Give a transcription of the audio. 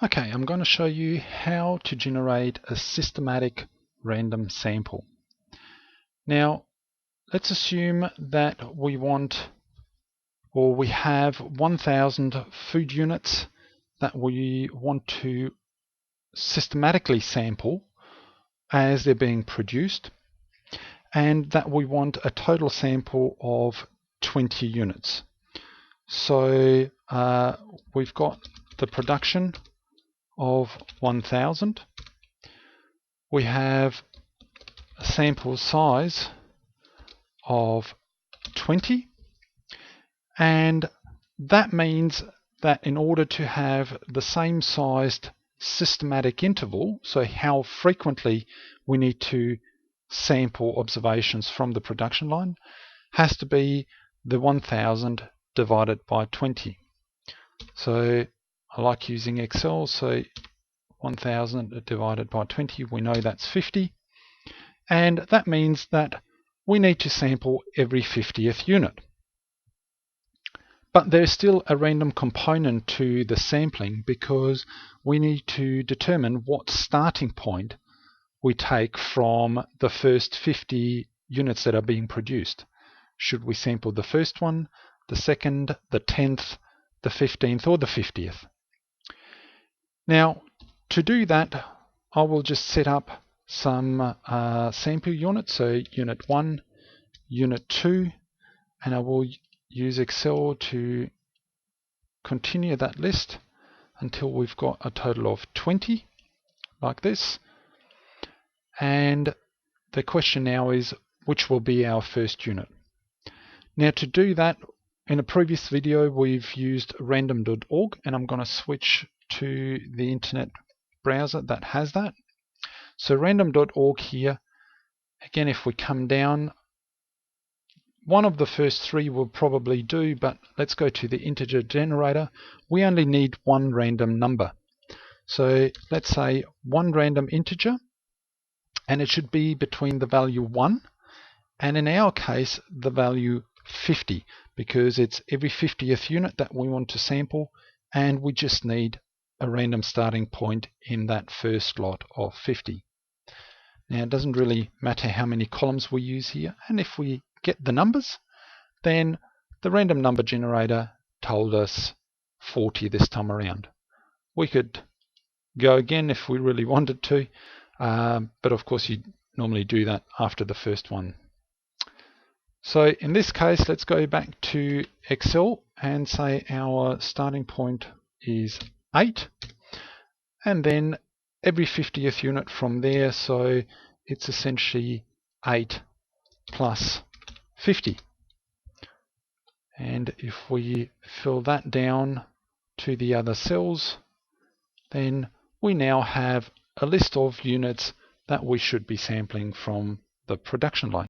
Okay, I'm going to show you how to generate a systematic random sample. Now, let's assume that we have 1,000 food units that we want to systematically sample as they're being produced, and that we want a total sample of 20 units. So we've got the production of 1,000. We have a sample size of 20, and that means that in order to have the same sized systematic interval, so how frequently we need to sample observations from the production line, has to be the 1,000 divided by 20. So I like using Excel, so 1,000 divided by 20, we know that's 50, and that means that we need to sample every 50th unit. But there's still a random component to the sampling because we need to determine what starting point we take from the first 50 units that are being produced. Should we sample the first one, the second, the 10th, the 15th, or the 50th? Now, to do that, I will just set up some sample units, so unit 1, unit 2, and I will use Excel to continue that list until we've got a total of 20, like this. And the question now is, which will be our first unit? Now, to do that, in a previous video we've used random.org, and I'm going to switch to the internet browser that has that. So random.org here, again, if we come down, one of the first three will probably do, but let's go to the integer generator. We only need one random number. So let's say one random integer, and it should be between the value 1 and, in our case, the value 50, because it's every 50th unit that we want to sample, and we just need a random starting point in that first lot of 50. Now, it doesn't really matter how many columns we use here, and if we get the numbers, then the random number generator told us 40 this time around. We could go again if we really wanted to, but of course you normally do that after the first one. So in this case, let's go back to Excel and say our starting point is 8, and then every 50th unit from there, so it's essentially 8 plus 50. And if we fill that down to the other cells, then we now have a list of units that we should be sampling from the production line.